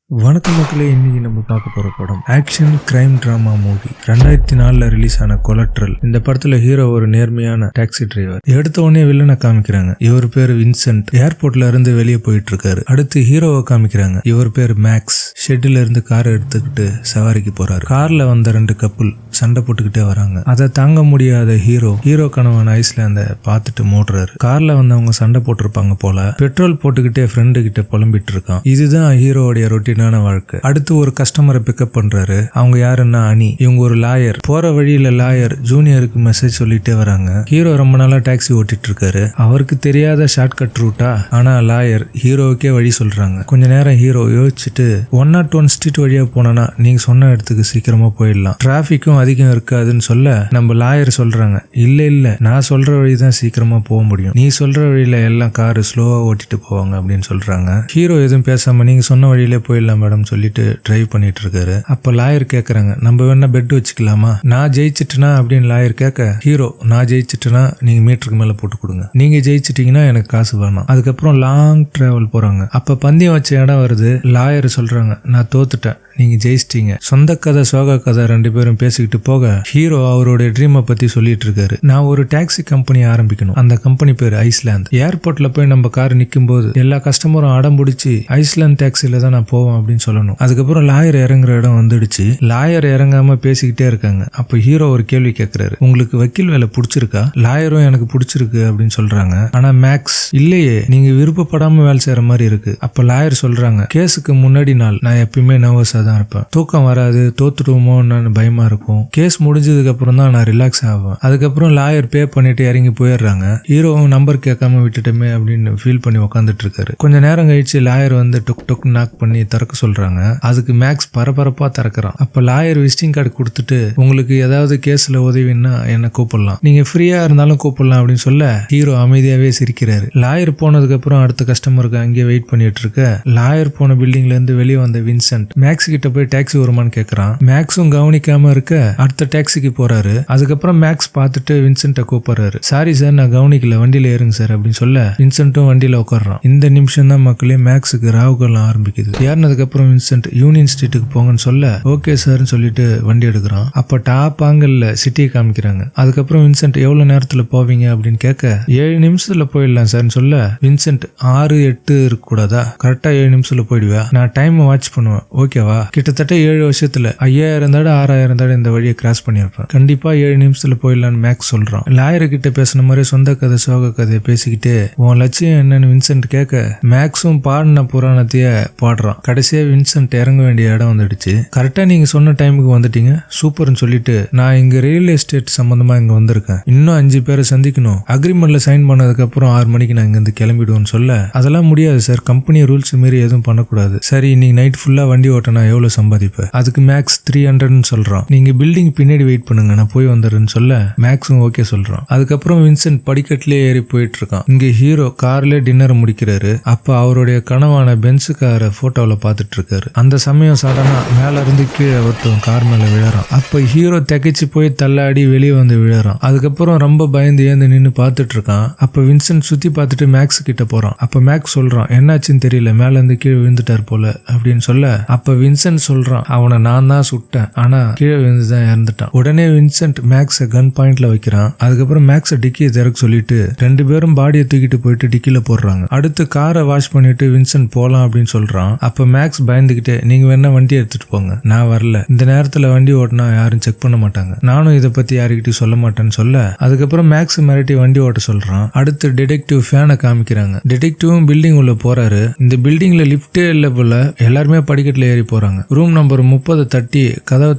வணக்கம் மக்களே, இன்னைக்கு நம்ம பார்க்க போற படம் action crime drama movie. 2004 release ஆன கொலட்ரல். இந்த படத்துல ஹீரோ ஒரு நேர்மையான டாக்ஸி டிரைவர். எடுத்த உடனே வில்லனை காமிக்கிறாங்க. இவர் பேரு வின்சென்ட். ஏர்போர்ட்ல இருந்து வெளியே போயிட்டு இருக்காரு. அடுத்து ஹீரோவை காமிக்கிறாங்க. இவர் பேரு மேக்ஸ். ஷெட்ல இருந்து காரை எடுத்துக்கிட்டு சவாரிக்கு போறாரு. கார்ல வந்த 2 கப்புள் சண்டை போட்டுக்கிட்டே வராங்க. அதை தாங்க முடியாத ஹீரோ கணவன் ஐஸ்லாந்த பார்த்துட்டு மூடுறாரு. கார்ல வந்தவங்க சண்டை போட்டிருப்பாங்க போல. பெட்ரோல் போட்டுக்கிட்டே ஃப்ரெண்டு கிட்ட புலம்பிட்டு இருக்கான். இதுதான் ஹீரோடைய ரொட்டீன் வாழ்க்கை. அடுத்து ஒரு கஸ்டமரை பிக்கப் பண்றாரு. அவங்க யாருன்னா அனி. இவங்க ஒரு லாயர். போற வழியில லாயர் ஜூனியருக்கு மெசேஜ் சொல்லிட்டே வராங்க. ஹீரோ ரொம்ப நாளா டாக்ஸி ஓட்டிட்டு இருக்காரு. அவருக்கு தெரியாத ஷார்ட்கட் ரூட்டா, ஆனா லாயர் ஹீரோவுக்கே வழி சொல்றாங்க. கொஞ்ச நேரம் ஹீரோ யோசிச்சுட்டு 101 ஸ்ட்ரீட் வழியா போனா நீங்க சொன்ன இடத்துக்கு சீக்கிரமா போயிடலாம், டிராபிக்கும் அதிகம் இருக்காதுன்னு சொல்ல நம்ம லாயர் சொல்றாங்க, இல்ல நான் சொல்ற வழிதான் சீக்கிரமா போக முடியும், நீ சொல்ற வழியில எல்லாம் காரு ஸ்லோவா ஓட்டிட்டு போவாங்க அப்படின்னு சொல்றாங்க. ஹீரோ எதுவும் பேசாம நீங்க சொன்ன வழியிலே போயிடலாம் மேடம் சொல்லிட்டு டிரைவ் பண்ணிட்டு இருக்காரு. அப்ப லாயர் கேக்குறாங்க, நம்ம வேணா பெட் வச்சுக்கலாமா, நான் ஜெயிச்சிட்டுனா அப்படின்னு லாயர் கேட்க, ஹீரோ நான் ஜெயிச்சிட்டுனா நீங்க மீட்டருக்கு மேல போட்டு கொடுங்க, நீங்க ஜெயிச்சிட்டீங்கன்னா எனக்கு காசு வேணும். அதுக்கப்புறம் லாங் டிராவல் போறாங்க. அப்ப பந்தயம் வச்ச இடம் வருது. லாயர் சொல்றாங்க, நான் தோத்துட்டேன், நீங்க ஜெயிச்சிட்டீங்க. சொந்த கதை சோக கதை 2 பேரும் பேசிக்கிட்டு போக ஹீரோ அவருடைய ட்ரீமை பத்தி சொல்லிட்டு இருக்காரு. நான் ஒரு டாக்ஸி கம்பெனி ஆரம்பிக்கணும். அந்த கம்பெனி பேர் ஐஸ்லாந்து. ஏர்போர்ட்ல போய் நம்ம கார் நிக்கும் போது எல்லா கஸ்டமரும் அடம் பிடிச்சி ஐஸ்லாந்து டாக்ஸில தான் நான் போவேன் அப்படின்னு சொல்லணும். அதுக்கப்புறம் லாயர் இறங்குற இடம் வந்துடுச்சு. லாயர் இறங்காம பேசிக்கிட்டே இருக்காங்க. அப்ப ஹீரோ ஒரு கேள்வி கேட்கிறாரு, உங்களுக்கு வக்கீல் வேலை பிடிச்சிருக்கா? லாயரும் எனக்கு பிடிச்சிருக்கு அப்படின்னு சொல்றாங்க. ஆனா மேக்ஸ், இல்லையே, நீங்க விருப்பப்படாம வேலை செய்யற மாதிரி இருக்கு. அப்ப லாயர் சொல்றாங்க, கேஸுக்கு முன்னாடி நாள் நான் எப்பயுமே நர்வஸா தான் இருப்பேன், தூக்கம் வராது, தோத்துடுவோமோன்னு பயமா இருக்கும். கேஸ் முடிஞ்சதுக்கு அப்புறம் தான் நான் ரிலாக்ஸ் ஆவேன். அதுக்கப்புறம் லாயர் பே பண்ணிட்டு இறங்கி போயிடுறாங்க. ஹீரோவும் நம்பர் கேட்காம விட்டுட்டோமே அப்படின்னு ஃபீல் பண்ணி உட்காந்துட்டு இருக்காரு. கொஞ்ச நேரம் கழிச்சு லாயர் வந்து டொக் நாக் பண்ணி திறக்க சொல்றாங்க. அதுக்கு மேக்ஸ் பரபரப்பா திறக்கிறான். அப்ப லாயர் விசிட்டிங் கார்டு கொடுத்துட்டு, உங்களுக்கு ஏதாவது கேஸ்ல உதவின்னா என்ன கூப்பிடலாம், நீங்க ஃப்ரீயா இருந்தாலும் கூப்பிடலாம் அப்படின்னு சொல்ல ஹீரோ அமைதியாவே சிரிக்கிறாரு. லாயர் போனதுக்கு அப்புறம் அடுத்த கஸ்டமருக்கு அங்கேயே வெயிட் பண்ணிட்டு இருக்க, லாயர் போன பில்டிங்ல இருந்து வெளியே வந்த வின்சென்ட் மேக்ஸ் கிட்ட போய் டாக்ஸி வருமான்னு கேக்குறான். மேக்ஸும் கவனிக்காம இருக்க அடுத்த டாக்ஸிக்கு போறாரு. அதுக்கப்புறம் மேக்ஸ் பார்த்துட்டு வின்சென்ட்டை கூப்பிடுறாரு. சாரி சார், நான் கவனிக்கல, வண்டியில ஏறுங்க சார் அப்படின்னு சொல்ல வின்சென்ட்டும் வண்டியில உட்கார்றான். இந்த நிமிஷம் தான் மக்களே மேக்ஸுக்கு ராவுகள்லாம் ஆரம்பிக்குது. ஏறினதுக்கு அப்புறம் வின்சென்ட் யூனியன் ஸ்ட்ரீட்டுக்கு போங்கன்னு சொல்ல ஓகே சார்னு சொல்லிட்டு வண்டி எடுக்கிறான். அப்ப டாப் ஆங்கிள்ல சிட்டியை காமிக்கிறாங்க. அதுக்கப்புறம் வின்சென்ட் எவ்வளவு நேரத்துல போவீங்க அப்படின்னு கேட்க 7 நிமிஷத்துல போயிடலாம் சார்னு சொல்ல வின்சென்ட் 6-8 இருக்க கூடாதா, கரெக்டா 7 நிமிஷத்துல போயிடுவா, நான் டைம் வாட்ச் பண்ணுவேன் ஓகேவா, கிட்டத்தட்ட 7 வருஷத்துல 5000 தடவை 6000 தடவை இந்த வழியை கிராஸ் பண்ணிருப்பேன், கண்டிப்பா 7 நிமிஷத்துல போயிடலான்னு மேக்ஸ் சொல்றான். லாயர் கிட்ட பேசின மாதிரி சொந்த கதை சோக கதையை பேசிக்கிட்டு உன் லட்சியம் என்னன்னு வின்சென்ட் கேட்க மேக்ஸும் பாடின புராணத்தைய பாடுறான். கடைசியா வின்சென்ட் இறங்க வேண்டிய இடம் வந்துடுச்சு. கரெக்டா நீங்க சொன்ன டைமுக்கு வந்துட்டீங்க, சூப்பர்னு சொல்லிட்டு நான் இங்க ரியல் எஸ்டேட் சம்பந்தமா இங்க வந்திருக்கேன், இன்னும் 5 பேரை சந்திக்கணும், அக்ரிமெண்ட்ல சைன் பண்ணதுக்கு அப்புறம் 6 மணிக்கு நான் இங்க இருந்து கிளம்பிடுவோம்னு சொல்ல அதெல்லாம் முடியாது சார், கம்பெனி ரூல்ஸ் மீறி எதுவும் பண்ணக்கூடாது, சரி இன்னைக்கு நைட் ஃபுல்லா வண்டி ஓட்டனா எவ்வளவு சம்பாதிப்பேன், அதுக்கு மேக்ஸ் 300ன்னு சொல்றான், நீங்க பில்டிங் பின்னாடி வெயிட் பண்ணுங்க நான் போய் வந்துடுறேன்னு சொல்ல மேக்ஸும் ஓகே சொல்றான். அதுக்கப்புறம் வின்சென்ட் படிக்கட்டிலே ஏறி போயிட்டு இருக்கான். இங்க ஹீரோ கார்ல டின்னர் முடிக்கிறாரு. அப்ப அவருடைய கனவான பென்ஸ் காரை போட்டோல பாத்துட்டு இருக்காரு. அந்த சமயம் சடனா மேல இருந்து கீழே ஒருத்தவன் கார் மேல விழறான். அப்ப ஹீரோ தகைச்சு போய் தள்ளாடி வெளியே வந்து விழறான். அதுக்கப்புறம் ரொம்ப பயந்து ஏந்து நின்னு பாத்துட்டு இருக்கான். அப்ப வின்சென்ட் சுத்தி பார்த்துட்டு மேக்ஸ் கிட்ட போறான். அப்ப மேக்ஸ் சொல்றான், என்னாச்சுன்னு தெரியல, மேல இருந்து கீழே விழுந்துட்டார் போல அப்படின்னு சொல்ல அப்ப வின்சென்ட் சொல்றான், அவனை நான் தான் சுட்டேன், ஆனா கீழே விழுந்துதான் இறந்துட்டான். உடனே வின்சென்ட் மேக்ஸ கன் பாயிண்ட்ல வைக்கிறான். அதுக்கப்புறம் மேக்ஸ டிக்கியை திறக்க சொல்லிட்டு 2 பேரும் பாடியை தூக்கிட்டு போயிட்டு டிக்கில போடுறாங்க. அடுத்து காரை வாஷ் பண்ணிட்டு வின்சென்ட் போலாம் அப்படின்னு சொல்றான். அப்ப மேக்ஸ் பயந்துகிட்டே, நீங்க வேணா வண்டி எடுத்துட்டு போங்க, நான் வரல, இந்த நேரத்துல வண்டி ஓட்டினா யாரும் செக் பண்ண மாட்டாங்க, நானும் இதை பத்தி யாருக்கிட்டையும் சொல்ல மாட்டேன்னு சொல்ல அதுக்கப்புறம் மேக்ஸ் மிரட்டி வண்டி ஓட்ட சொல்றான். அடுத்து டிடெக்டிவ் ஃபேனை காமிக்கிறாங்க. டிடெக்டிவும் பில்டிங் உள்ள போறாரு. இந்த பில்டிங்ல லிப்டே இல்ல போல, எல்லாருமே படிக்கட்டுல ஏறி போறாங்க. ரூம் நம்பர் 30 தட்டி கதவு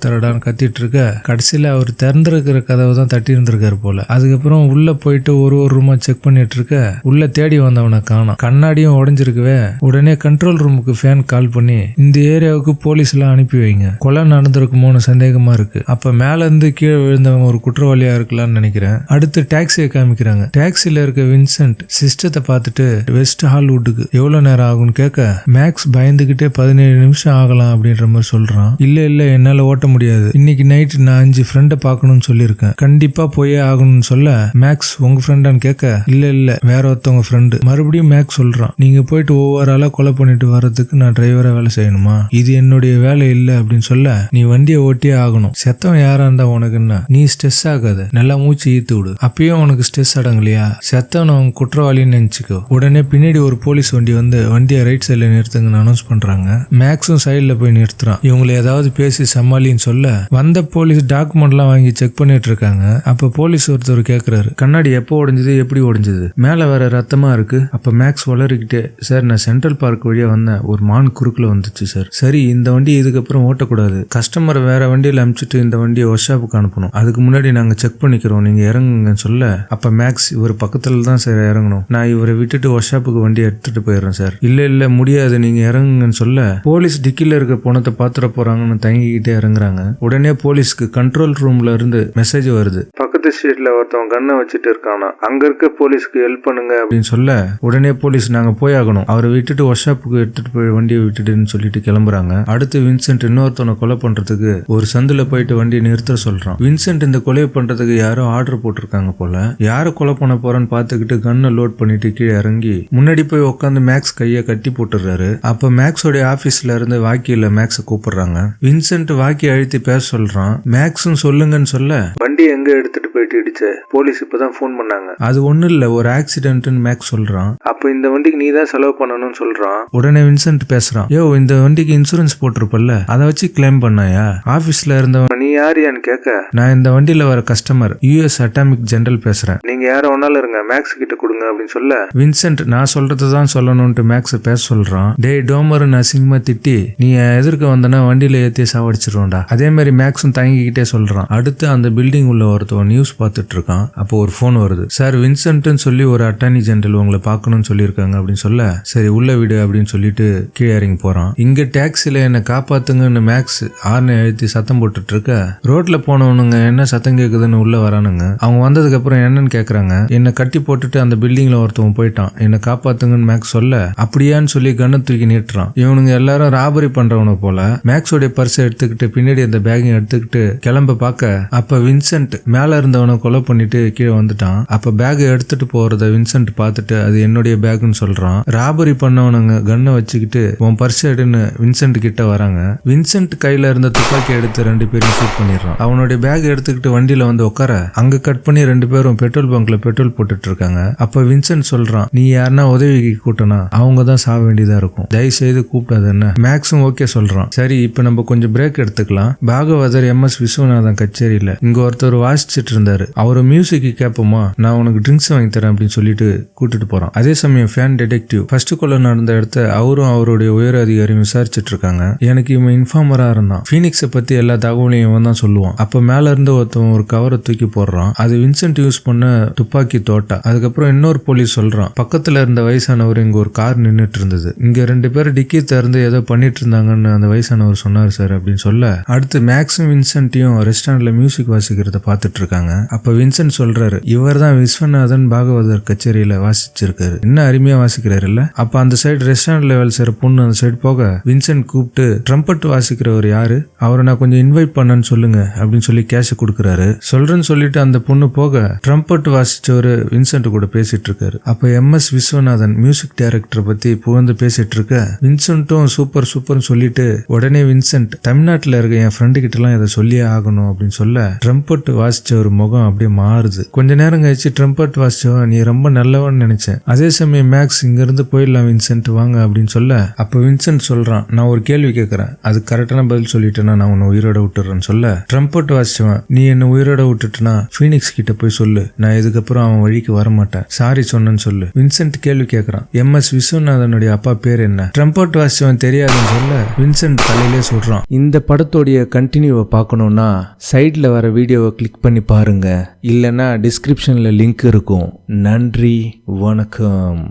திறடான்னு கத்திட்டு இருக்க கடைசியில அவர் திறந்திருக்கிற கதவு தான் தட்டி இருந்திருக்காரு போல. அதுக்கப்புறம் உள்ள போயிட்டு ஒரு ரூமா செக் பண்ணிட்டு இருக்க உள்ள தேடி வந்தவனை காணோம். கண்ணாடியும் உடைஞ்சிருக்கவே உடனே கண்ட்ரோல் ரூமுக்கு ஃபேன் கால் பண்ணி இந்த ஏரியாவுக்கு போலீஸ் எல்லாம் அனுப்பி வைங்க, கொலை நடந்திருக்குமோன்னு சந்தேகமா இருக்கு. அப்ப மேல இருந்து கீழே விழுந்தவங்க ஒரு குற்றவாளியா இருக்கலாம்னு நினைக்கிறேன். அடுத்து டாக்ஸியை காமிக்கிறாங்க. டாக்ஸில இருக்க வின்சென்ட் சிஸ்டத்தை பார்த்துட்டு வெஸ்ட் ஹால்வுட்டுக்கு எவ்வளவு நேரம் ஆகும்னு கேட்க மேக்ஸ் பயந்துகிட்டே 17 நிமிஷம் ஆகலாம் அப்படின்ற மாதிரி சொல்றான். இல்ல என்னால ஓட்ட முடியாது, இன்னைக்கு நைட் நான் 5 ஃப்ரெண்டை பார்க்கணும்னு சொல்லியிருக்கேன், கண்டிப்பா போயே ஆகணும்னு சொல்ல மேக்ஸ் உங்க ஃப்ரெண்டான்னு கேட்க இல்ல வேற ஒருத்தவங்க ஃப்ரெண்டு. மறுபடியும் மேக்ஸ் சொல்றான், நீங்க போயிட்டு ஒவ்வொரு ஆளா கொலை பண்ணிட்டு வர்றதுக்கு நான் டிரைவரா வேலை செய்யணுமா, இது என்னுடைய வேலை இல்ல அப்படின்னு சொல்ல நீ வண்டியை ஓட்டியே ஆகணும், செத்தவன் யாரா இருந்தா உனக்குன்னா நீ ஸ்ட்ரெஸ் ஆகாத, நல்லா மூச்சு ஈத்து விடு, அப்பயும் உனக்கு ஸ்ட்ரெஸ் அடங்கலையா, செத்தவன் அவங்க குற்றவாளின்னு நினைச்சுக்கோ. உடனே பின்னாடி ஒரு போலீஸ் வண்டி வந்து வண்டியை ரைட் சைட்ல நிறுத்துங்கன்னு அனௌன்ஸ் பண்றாங்க. மேக்ஸும் சைட்ல போய் நிறுத்துறான். இவங்களை ஏதாவது பேசி சமாளின்னு சொல்ல வந்த போலீஸ் டாக்குமெண்ட் எல்லாம் வாங்கி செக் பண்ணிட்டு இருக்காங்க. அப்ப போலீஸ் ஒருத்தர் கேக்குறாரு, கண்ணாடி எப்போ உடைஞ்சது, எப்படி உடைஞ்சது, மேல வேற ரத்தமா இருக்கு. அப்ப மேக்ஸ் வளரிக்கிட்டே, சார் நான் சென்ட்ரல் பார்க் வழியா வந்தேன், ஒரு மான் குறுக்குல வந்துச்சு சார். சரி இந்த வண்டி இதுக்கப்புறம் ஓட்டக்கூடாது, கஸ்டமரை வேற வண்டியில அனுப்பிச்சிட்டு இந்த வண்டியை ஒர்க் ஷாப்புக்கு அனுப்பணும், அதுக்கு முன்னாடி நாங்க செக் பண்ணிக்கிறோம், நீங்க இறங்குங்கன்னு சொல்ல அப்ப மேக்ஸ் இவர் பக்கத்துல தான் சார் இறங்கணும், நான் இவரை விட்டுட்டு ஒர்க் ஷாப்புக்கு வண்டியை எடுத்துட்டு போயிடுறேன் சார். இல்ல முடியாது, நீங்க இறங்குங்கன்னு சொல்ல போலீஸ் டிக்கில இருக்க பணத்தை பாத்துற போறாங்கன்னு தயங்கிக்கிட்டே இறங்குறாங்க. உடனே போலீஸ்க்கு கண்ட்ரோல் ரூம்ல இருந்து மெசேஜ் வருது, பக்கத்து ஸ்ட்ரீட்ல ஒருத்தவன் கண்ணை வச்சுட்டு இருக்கானா, அங்க இருக்க போலீஸ்க்கு ஹெல்ப் பண்ணுங்க அப்படின்னு சொல்ல உடனே போலீஸ் நாங்க போயாகணும், அவரை விட்டுட்டு ஒர்க் ஷாப்புக்கு எடுத்துட்டு போய் வண்டியை விட்டுட்டுன்னு சொல்லிட்டு கிளம்புறாங்க. அடுத்து வின்சென்ட் இன்னொருத்தவனை கொலை பண்றதுக்கு ஒரு சந்துல போயிட்டு வண்டியை நிறுத்த சொல்றான். வின்சென்ட் இந்த கொலை பண்றதுக்கு யாரோ ஆர்டர் போட்டிருக்காங்க போல. யாரை கொலை பண்ண போறன்னு பாத்துக்கிட்டு கண்ணை லோட் பண்ணிட்டு கீழே இறங்கி முன்னாடி போய் உட்காந்து மேக்ஸ் கையை கட்டி போட்டுறாரு. அப்ப மேக்ஸோட ஆபீஸ்ல இருந்து வாக்கியில மேக்ஸ கூப்பிடுறாங்க. வின்சென்ட் வாக்கி அழுத்தி பேச சொல்றான். மேக்ஸும் சொல்லுங்கன்னு சொல்ல வண்டி எங்க எடுத்துட்டு போயிட்டு இடிச்ச, போலீஸ் இப்பதான் போன் பண்ணாங்க, அது ஒண்ணு இல்ல ஒரு ஆக்சிடென்ட்னு மேக்ஸ் சொல்றான். அப்ப இந்த வண்டிக்கு நீ தான் செலவு பண்ணணும்னு சொல்றான். உடனே வின்சென்ட் பேசுறான், யோ இந்த வண்டிக்கு இன்சூரன்ஸ் போட்டிருப்பல்ல, அதை வச்சு கிளைம் பண்ணாயா, ஆபீஸ்ல இருந்தவன் நீ யாரியான்னு கேட்க நான் இந்த வண்டியில வர கஸ்டமர், யுஎஸ் அட்டாமிக் ஜெனரல் பேசுறேன், நீங்க யார ஒன்னால இருங்க, மேக்ஸ் கிட்ட கொடுங்க அப்படின்னு சொல்ல வின்சென்ட் நான் சொல்றதுதான் சொல்லணும்னு மேக்ஸ் பேச சொல்றான். டே டோமர் அசிங்கமா திட்டி நீ எதிர்க்க வந்தனா வண்டியில ஏத்தி சாவடிச்சிருவோம்டா. அதே மாதிரி மேக்ஸும் தயங்கிக்கிட்டே சொல்றான். அடுத்து அந்த பில்டிங் உள்ள ஒருத்தவன் நியூஸ் பார்த்துட்டு இருக்கான். அப்போ ஒரு போன் வருது, சார் வின்சென்ட்னு சொல்லி ஒரு அட்டார்னி ஜெனரல் உங்களை பார்க்கணும்னு சொல்லியிருக்காங்க அப்படின்னு சொல்ல சரி உள்ள விடு அப்படின்னு சொல்லிட்டு கீழே இறங்கி போறான். இங்க டாக்ஸில என்ன காப்பாத்துங்கன்னு மேக்ஸ் ஆர்னை அழுத்தி சத்தம் போட்டுட்டு இருக்க ரோட்ல போனவனுங்க என்ன சத்தம் கேக்குதுன்னு உள்ள வரானுங்க. அவங்க வந்ததுக்கு அப்புறம் என்னன்னு கேக்குறாங்க. என்ன கட்டி போட்டுட்டு அந்த பில்டிங்ல ஒருத்தவன் போயிட்டான், என்ன காப்பாத்துங்கன்னு மேக்ஸ் சொல்ல அப்படியான்னு சொல்லி கண்ணை தூக்கி நீட்டுறான். இவனுங்க எல்லாரும் ராபரி பண்றவனு போல. மேக்ஸோட பர்ஸை எடுத்துக்கிட்டு பின்னாடி அந்த பேக்கையும் எடுத்துக்கிட்டு கிளம்ப பார்க்க அப்ப வின்சென்ட் மேல இருந்தவனை கொலை பண்ணிட்டு கீழே வந்துட்டான். அப்ப பேக் எடுத்துட்டு போறத வின்சென்ட் பார்த்துட்டு அது என்னுடைய பேக்னு சொல்றான். ராபரி பண்ணவனுங்க கண்ணை வச்சுக்கிட்டு உன் பர்ஸ் எடுன்னு வின்சென்ட் கிட்ட வராங்க. வின்சென்ட் கையில இருந்த துப்பாக்கி எடுத்து 2 பேரும் ஷூட் பண்ணிடுறான். அவனுடைய பேக் எடுத்துக்கிட்டு வண்டியில வந்து உட்கார அங்க கட் பண்ணி 2 பேரும் பெட்ரோல் பங்க்ல பெட்ரோல் போட்டுட்டு இருக்காங்க. அப்ப வின்சென்ட் சொல்றான், நீ யாருன்னா உதவிக்கு கூட்டனா அவங்க தான் சாக வேண்டியதா இருக்கும், தயவு செய்து கூப்பிடாது என்ன. மேக்ஸும் ஓகே சொல்றான். சரி இப்ப நம்ம கொஞ்சம் பிரேக் எடுத்துக்கலாம். பாகவதர் MS விஸ்வநாதன் கச்சேரியில இங்க ஒருத்தர் வாசிச்சுட்டு இருந்தாரு, அவரு மியூசிக் கேட்போமா, நான் உனக்கு ட்ரிங்க்ஸ் வாங்கி தரேன் அப்படின்னு சொல்லிட்டு கூட்டிட்டு போறான். அதே சமயம் ஃபேன் டிடெக்டிவ் ஃபர்ஸ்ட் கொலை நடந்த இடத்த அவரும் அவருடைய உயர் அதிகாரியும் விசாரிச்சுட்டு இருக்காங்க. எனக்கு இவன் இன்ஃபார்மரா இருந்தான், பீனிக்ஸை பத்தி எல்லா தகவலையும் இவன் தான் சொல்லுவான். அப்ப மேல இருந்து ஒருத்தவன் ஒரு கவரை தூக்கி போடுறான். அது வின்சென்ட் யூஸ் பண்ண துப்பாக்கி தோட்டா. அதுக்கப்புறம் இன்னொரு போலீஸ் சொல்றான், பக்கத்துல இருந்த வயசானவர் இங்க ஒரு கார் நின்னுட்டு இருந்தது, இங்க 2 பேர் டிக்கி திறந்து ஏதோ பண்ணிட்டு இருந்தாங்கன்னு அந்த வயசானவர் சொன்னார் சார் அப்படின்னு சொல்ல அடுத்து மேக்ஸும் வின்சென்ட்டையும் ரெஸ்டாரண்ட்ல மியூசிக் வாசிக்கிறத பாத்துட்டு இருக்காங்க. அப்ப வின்சென்ட் சொல்றாரு, இவர் தான் விஸ்வநாதன் பாகவதர் கச்சேரியில வாசிச்சிருக்காரு, என்ன அருமையா வாசிக்கிறாரு இல்ல. அப்ப அந்த சைடு ரெஸ்டாரண்ட்ல வேலை செய்யற பொண்ணு அந்த சைடு போக வின்சென்ட் கூப்பிட்டு ட்ரம்பட் வாசிக்கிறவர் யாரு, அவரை நான் கொஞ்சம் இன்வைட் பண்ணன்னு சொல்லுங்க அப்படின்னு சொல்லி கேஷ் கொடுக்குறாரு. சொல்றேன்னு சொல்லிட்டு அந்த பொண்ணு போக ட்ரம்பட் வாசிச்சவரு வின்சென்ட் கூட பேசிட்டு இருக்காரு. அப்ப MS விஸ்வநாதன் மியூசிக் டைரக்டர் பத்தி புகழ்ந்து பேசிட்டு இருக்க வின்சென்ட்டும் சூப்பர் சூப்பர்னு சொல்லிட்டு உடனே வின்சென்ட் தமிழ்நாட்டுல இருக்க என் ஃப்ரெண்டு கிட்ட எல்லாம் இதை சொல்லியே ஆகணும் அப்படின்னு சொல்ல ட்ரம்பட் வாசிச்ச ஒரு முகம் அப்படியே மாறுது. கொஞ்ச நேரம் கழிச்சு ட்ரம்பட் வாசிச்சவன் நீ ரொம்ப நல்லவன்னு நினைச்சேன். அதே சமயம் மேக்ஸ் இங்க இருந்து போயிடலாம் வின்சென்ட் வாங்க அப்படின்னு சொல்ல அப்ப வின்சென்ட் சொல்றான், நான் ஒரு கேள்வி கேட்கறேன், அது கரெக்டான பதில் சொல்லிட்டேன்னா நான் உன்னை உயிரோட விட்டுறேன்னு சொல்ல ட்ரம்பட் வாசிச்சவன் நீ என்ன உயிரோட விட்டுட்டுனா பீனிக்ஸ் கிட்ட போய் சொல்லு, நான் இதுக்கப்புறம் அவன் வழிக்கு வரமாட்டேன், சாரி சொன்னேன்னு சொல்லு. வின்சென்ட் கேள்வி கேட்கறான், MS விஸ்வநாதனுடைய அப்பா பேர் என்ன. ட்ரம்பட் வாசிச்சவன் தெரியாதுன்னு சொல்ல வின்சென்ட் தலையிலே சொல்றான். இந்த படத்தோடைய கண்டினியூவை பார்க்கணும்னா சைட்ல வர வீடியோவை கிளிக் பண்ணி பாருங்க, இல்லைன்னா டிஸ்கிரிப்ஷன்ல லிங்க் இருக்கும். நன்றி, வணக்கம்.